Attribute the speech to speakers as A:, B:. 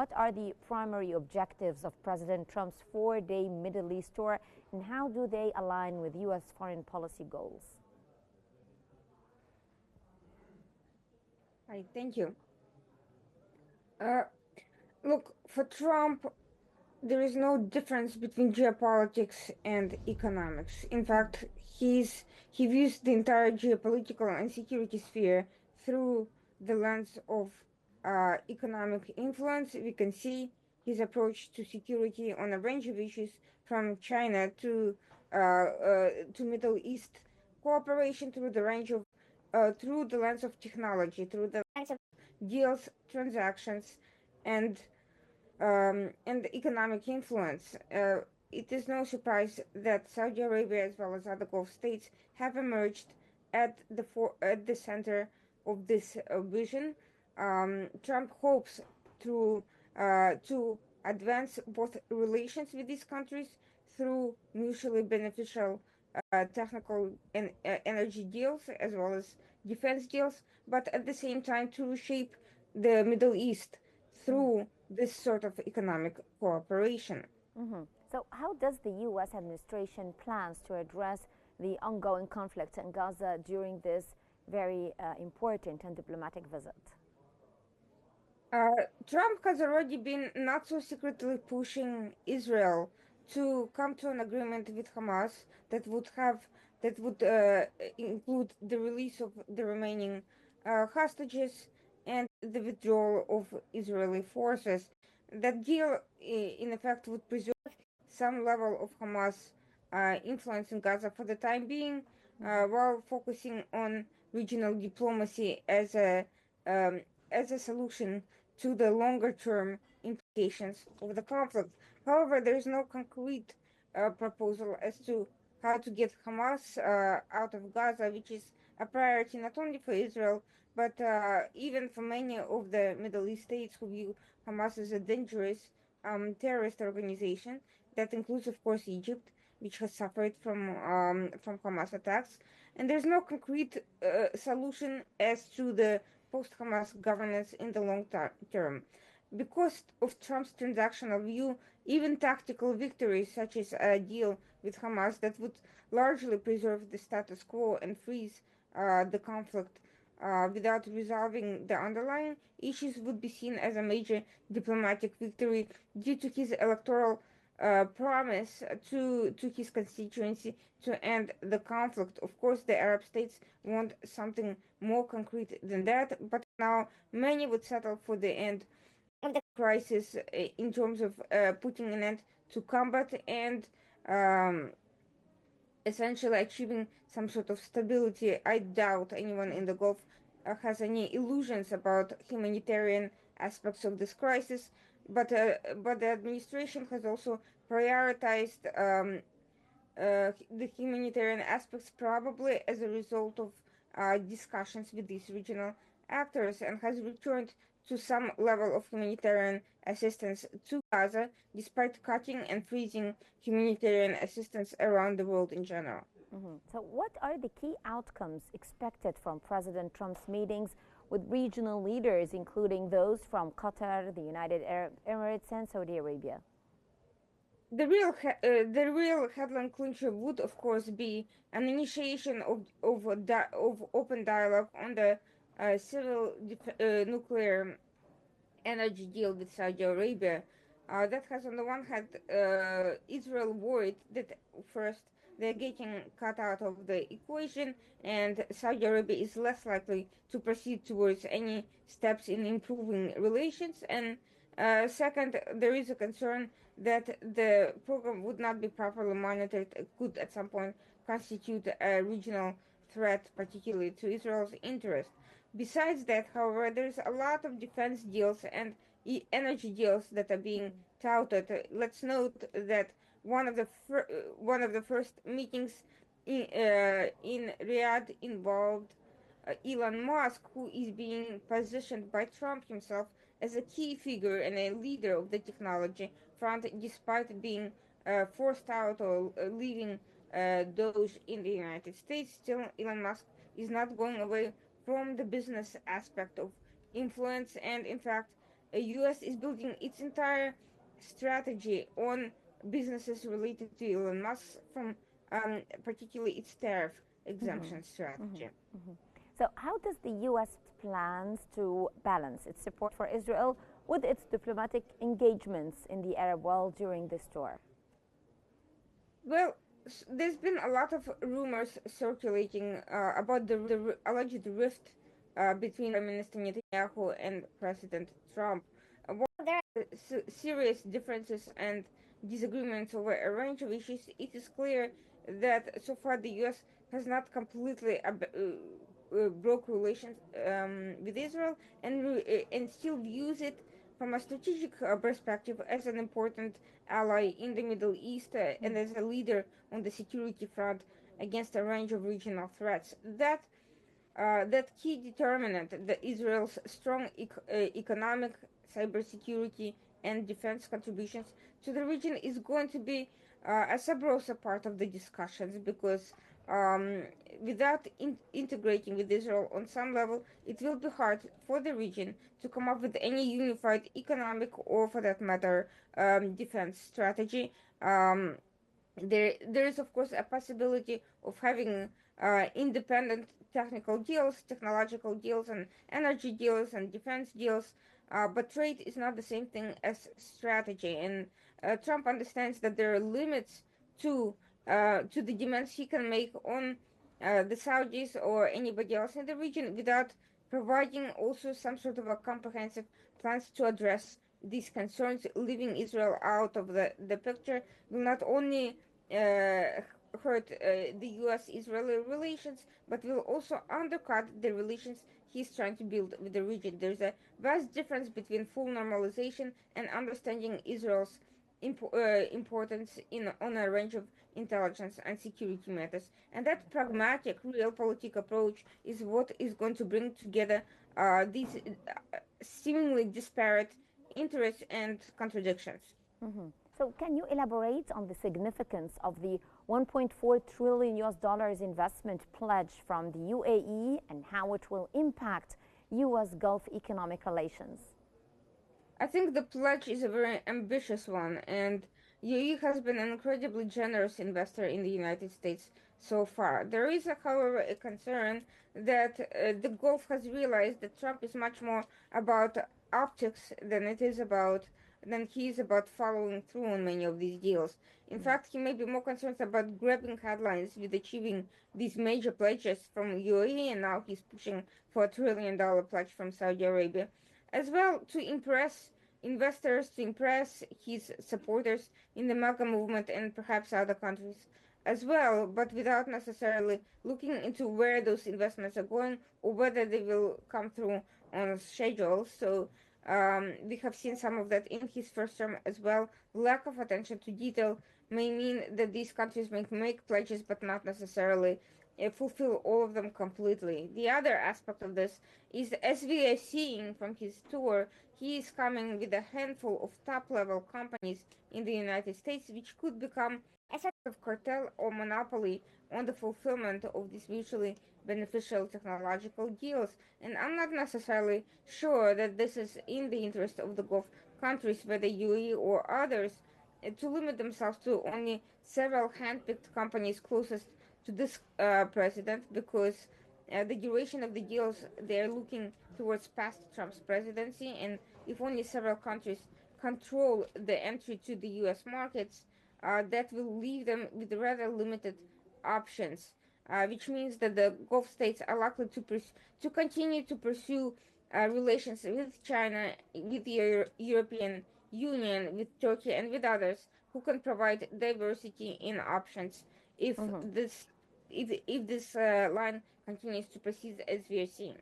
A: What are the primary objectives of President Trump's four-day Middle East tour, and how do they align with U.S. foreign policy goals?
B: Hi, thank you. Look, for Trump, there is no difference between geopolitics and economics. In fact, he views the entire geopolitical and security sphere through the lens of economic influence. We can see his approach to security on a range of issues, from China to Middle East cooperation, through the range of through the lens of technology, through the lens of deals, transactions, and economic influence. It is no surprise that Saudi Arabia, as well as other Gulf states, have emerged at the center of this vision. Trump hopes to advance both relations with these countries through mutually beneficial technical and energy deals, as well as defense deals, but at the same time to reshape the Middle East through this sort of economic cooperation.
A: So how does the U.S. administration plans to address the ongoing conflict in Gaza during this very important and diplomatic visit?
B: Trump has already been not so secretly pushing Israel to come to an agreement with Hamas that would include the release of the remaining hostages and the withdrawal of Israeli forces. That deal, in effect, would preserve some level of Hamas influence in Gaza for the time being, while focusing on regional diplomacy um, as a solution to the longer term implications of the conflict. However, there is no concrete proposal as to how to get Hamas out of Gaza, which is a priority not only for Israel, but even for many of the Middle East states who view Hamas as a dangerous terrorist organization. That includes, of course, Egypt, which has suffered from Hamas attacks. And there's no concrete solution as to the post-Hamas governance in the long term. Because of Trump's transactional view, even tactical victories, such as a deal with Hamas that would largely preserve the status quo and freeze the conflict without resolving the underlying issues, would be seen as a major diplomatic victory due to his electoral promise to his constituency to end the conflict. Of course, the Arab states want something more concrete than that, but now many would settle for the end of the crisis in terms of putting an end to combat and essentially achieving some sort of stability. I doubt anyone in the Gulf has any illusions about humanitarian aspects of this crisis, but the administration has also prioritized the humanitarian aspects, probably as a result of discussions with these regional actors, and has returned to some level of humanitarian assistance to Gaza, despite cutting and freezing humanitarian assistance around the world in general.
A: So, what are the key outcomes expected from President Trump's meetings with regional leaders, including those from Qatar, the United Arab Emirates, and Saudi Arabia?
B: The real headline clincher would, of course, be an initiation of open dialogue on the civil nuclear energy deal with Saudi Arabia. That has, on the one hand, Israel worried that first they're getting cut out of the equation, and Saudi Arabia is less likely to proceed towards any steps in improving relations. And second, there is a concern that the program would not be properly monitored, could at some point constitute a regional threat, particularly to Israel's interest. Besides that, however, there's a lot of defense deals and energy deals that are being touted. Let's note that one of the first meetings in Riyadh involved Elon Musk, who is being positioned by Trump himself as a key figure and a leader of the technology front, despite being forced out or leaving those in the United States. Still, Elon Musk is not going away from the business aspect of influence, and in fact, U.S. is building its entire strategy on businesses related to Elon Musk, from particularly its tariff
A: Mhm,
B: exemption
A: mhm,
B: strategy.
A: mhm. So, how does the U.S. plans to balance its support for Israel with its diplomatic engagements in the Arab world during this tour?
B: Well, there's been a lot of rumors circulating about the alleged rift between Prime Minister Netanyahu and President Trump. While there are serious differences and disagreements over a range of issues, it is clear that so far the U.S. has not completely broke relations with Israel, and still views it from a strategic perspective as an important ally in the Middle East, and as a leader on the security front against a range of regional threats. That key determinant, Israel's strong economic, cybersecurity, and defense contributions to the region, is going to be a sub rosa part of the discussions, because um, without integrating with Israel on some level, it will be hard for the region to come up with any unified economic, or for that matter, defense strategy. Um, there is of course a possibility of having independent technical deals, technological deals, and energy deals, and defense deals, but trade is not the same thing as strategy, and Trump understands that there are limits to to the demands he can make on the Saudis or anybody else in the region, without providing also some sort of a comprehensive plans to address these concerns. Leaving Israel out of the picture will not only hurt the U.S.-Israeli relations, but will also undercut the relations he's trying to build with the region. There's a vast difference between full normalization and understanding Israel's importance in on a range of intelligence and security matters. And that pragmatic, realpolitik approach is what is going to bring together these seemingly disparate interests and contradictions.
A: Mhm. So, can you elaborate on the significance of the 1.4 trillion US dollars investment pledge from the UAE and how it will impact US Gulf economic relations?
B: I think the pledge is a very ambitious one, and UAE has been an incredibly generous investor in the United States so far. There is, however, a concern that the Gulf has realized that Trump is much more about optics than he is about following through on many of these deals. In fact, he may be more concerned about grabbing headlines with achieving these major pledges from UAE, and now he's pushing for $1 trillion pledge from Saudi Arabia as well, to impress investors, to impress his supporters in the MAGA movement and perhaps other countries as well, but without necessarily looking into where those investments are going or whether they will come through on schedule. So we have seen some of that in his first term as well. Lack of attention to detail may mean that these countries may make pledges but not necessarily fulfill all of them completely. The other aspect of this is, as we are seeing from his tour, he is coming with a handful of top level companies in the United States, which could become a sort of cartel or monopoly on the fulfillment of these mutually beneficial technological deals. And I'm not necessarily sure that this is in the interest of the Gulf countries, whether UAE or others, to limit themselves to only several handpicked companies closest to this president, because the duration of the deals, they're looking towards past Trump's presidency, and if only several countries control the entry to the U.S. markets, that will leave them with rather limited options, which means that the Gulf states are likely to continue to pursue relations with China, with the European Union, with Turkey, and with others who can provide diversity in options if
A: Mhm.
B: this line continues to proceed as we are seeing.